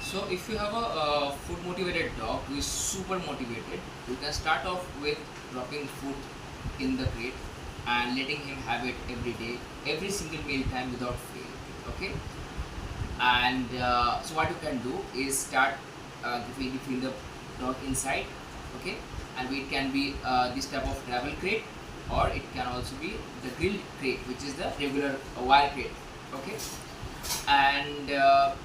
So if you have a food motivated dog who is super motivated, you can start off with dropping food in the crate and letting him have it every day, every single meal time without fail. Okay, and so what you can do is start feeding the dog inside. Okay, and it can be this type of travel crate, or it can also be the grilled crate, which is the regular wire crate. Okay, and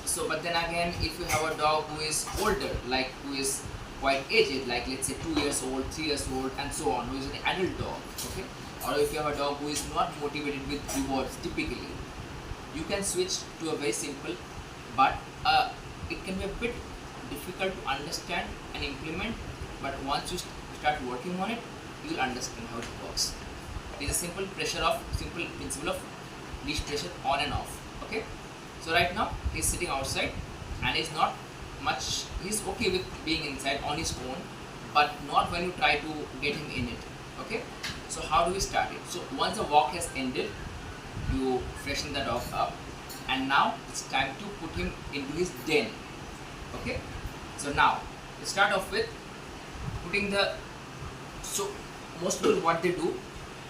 so but then again, if you have a dog who is older, like who is quite aged, like let's say 2 years old, 3 years old, and so on, who is an adult dog, okay, or if you have a dog who is not motivated with rewards typically, you can switch to a very simple, but it can be a bit difficult to understand and implement, but once you start working on it, you will understand how it works. It is a simple principle of leash pressure on and off. Okay, so right now he's sitting outside and he's okay with being inside on his own, but not when you try to get him in it. Okay, so how do we start it? So once the walk has ended, you freshen the dog up, and now it's time to put him into his den. Okay, so now we start off with putting the, so most people what they do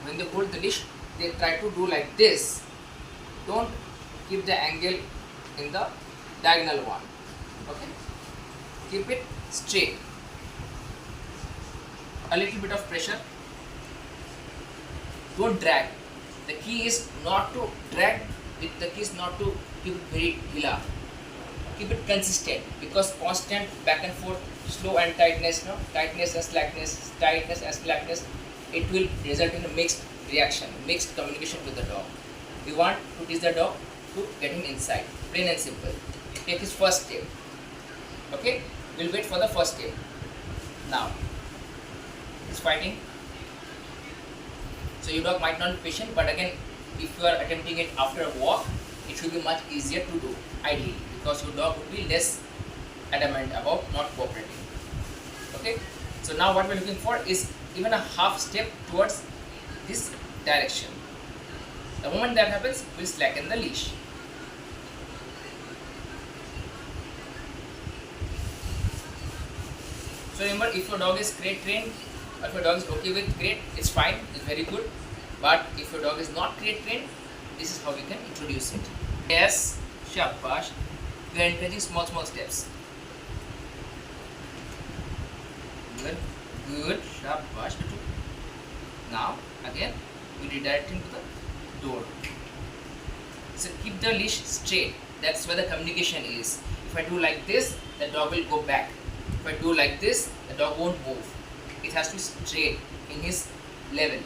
when they hold the leash, they try to do like this. Don't keep the angle in the diagonal one. Okay, keep it straight, a little bit of pressure, don't drag. The key is not to drag it, the key is not to keep it very hila. Keep it consistent, because constant back and forth, slow and tightness, no, tightness and slackness, tightness and slackness, it will result in a mixed reaction, mixed communication with the dog. We want to teach the dog to get him inside, plain and simple. Take his first step. Okay, we'll wait for the first step. Now he's fighting. So your dog might not be patient, but again, if you are attempting it after a walk, it should be much easier to do, ideally, because your dog would be less adamant about not cooperating. Okay, so now what we're looking for is even a half step towards this direction. The moment that happens, we'll slacken the leash. So remember, if your dog is crate trained, or if your dog is okay with crate, it's fine, it's very good. But if your dog is not crate trained, this is how we can introduce it. Yes, shabash. We are encouraging small steps. Good, shabash. Now again, we redirect him to the door. So keep the leash straight. That's where the communication is. If I do like this, the dog will go back. If I do like this, the dog won't move. It has to be straight in his level.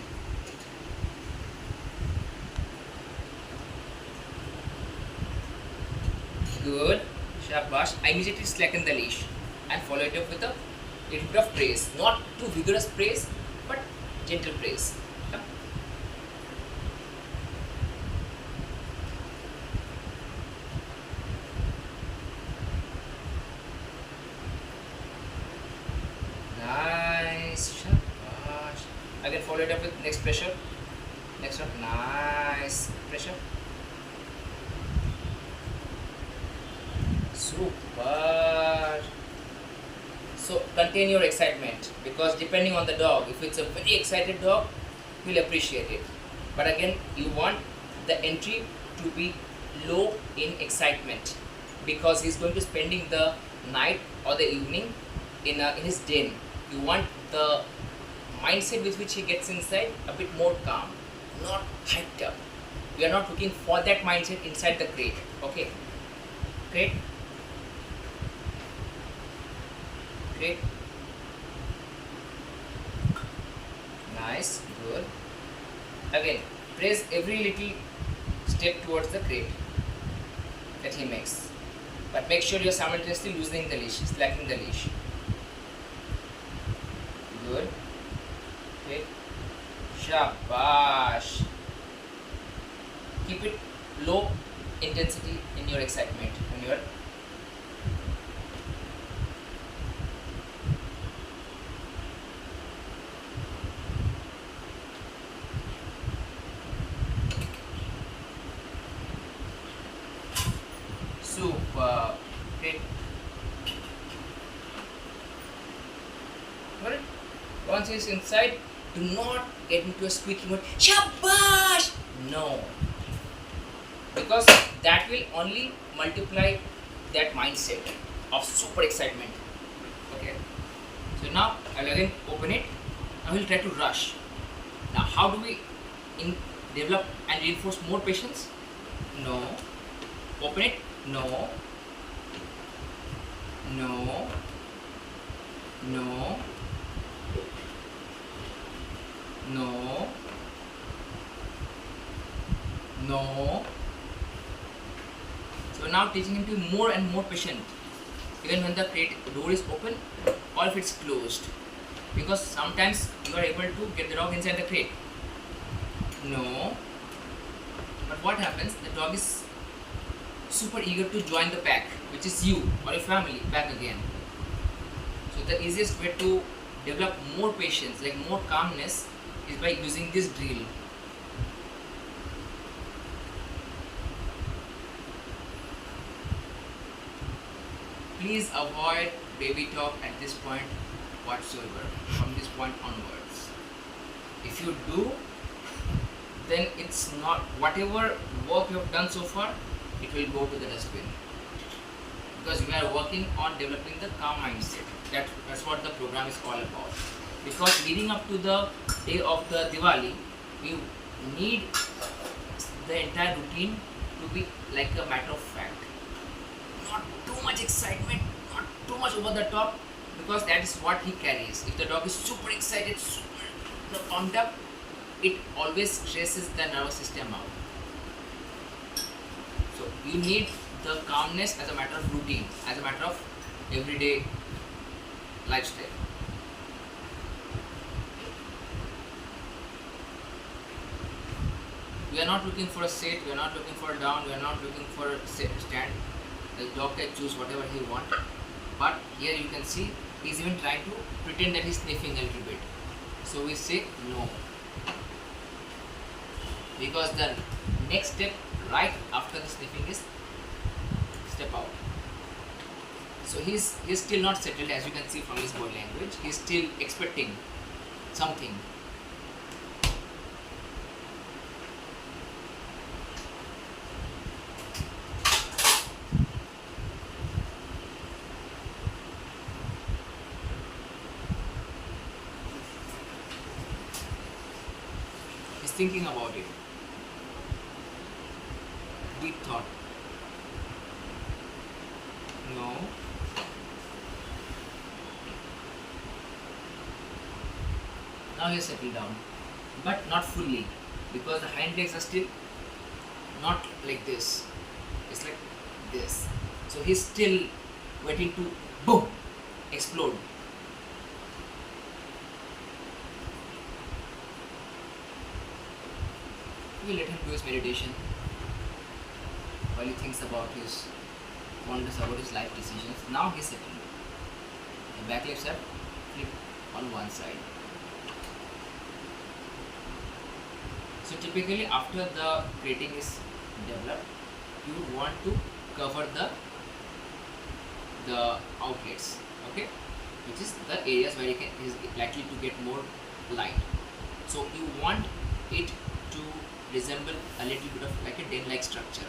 Good, shabash. I immediately slacken the leash and follow it up with a little bit of praise. Not too vigorous praise, but gentle praise. Nice, shabash. Again, follow it up with next pressure. Next one, nice pressure. Super. So contain your excitement, because depending on the dog, if it's a very excited dog, he'll appreciate it. But again, you want the entry to be low in excitement, because he's going to spending the night or the evening in his den. You want the mindset with which he gets inside a bit more calm, not hyped up. We are not looking for that mindset inside the crate. Okay, crate. Great. Nice, good. Again, press every little step towards the crate that he makes, but make sure you're simultaneously loosening the leash, slacking the leash. Good. Great. Shabash. Keep it low intensity in your excitement when you're super. crate. Got it? Once he's inside, do not get into a squeaky mode. Shabash! No. Because that will only multiply that mindset of super excitement. Okay. So now I'll again open it. I will try to rush. Now how do we develop and reinforce more patience? No. Open it. No. No. No. No. No. So now teaching him to be more and more patient, even when the crate door is open or if it's closed, because sometimes you are able to get the dog inside the crate. No. But what happens? The dog is super eager to join the pack, which is you or your family back again. So the easiest way to develop more patience, like more calmness, is by using this drill. Please avoid baby talk at this point whatsoever, from this point onwards. If you do, then it's not, whatever work you have done so far, it will go to the dustbin. Because we are working on developing the calm mindset. That's what the program is all about. Because leading up to the day of the Diwali, we need the entire routine to be like a matter of fact. Not too much excitement, not too much over the top, because that is what he carries. If the dog is super excited, super pumped up, it always stresses the nervous system out. So you need the calmness as a matter of routine, as a matter of everyday lifestyle. We are not looking for a sit, we are not looking for a down, we are not looking for a stand. The dog can choose whatever he wants. But here you can see he's even trying to pretend that he's sniffing a little bit. So we say no. Because the next step right after the sniffing is step out. So he's still not settled, as you can see from his body language. He's still expecting something. He's thinking about it. Deep thought. No. Now he has settled down, but not fully, because the hind legs are still not like this. It's like this. So he's still waiting to boom, explode. We let him do his meditation while he thinks about his wonders about his life decisions. Now he's settled. The back legs are flipped on one side. So typically after the crating is developed, you would want to cover the outlets, okay, which is the areas where he is likely to get more light. So you want it to resemble a little bit of like a den-like structure.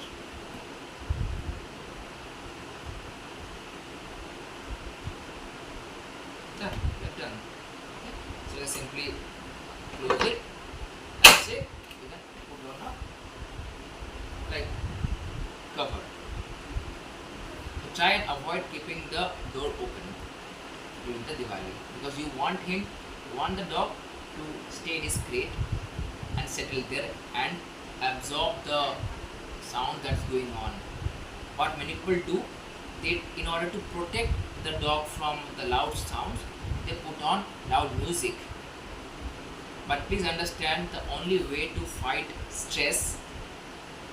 Done. We're done. Okay. So let's simply close it. That's it. You can put on a like cover. So try and avoid keeping the door open during the Diwali, because you want the dog to stay in his crate and settle there and absorb the sound that's going on. What many people do, they, in order to protect the dog from the loud sounds, they put on loud music. But please understand, the only way to fight stress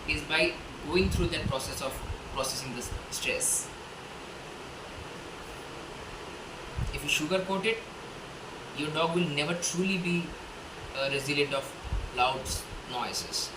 is by going through that process of processing the stress. If you sugarcoat it, your dog will never truly be resilient of loud noises.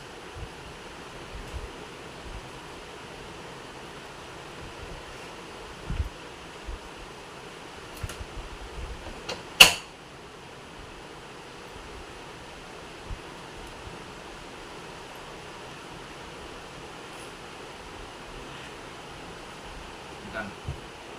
done.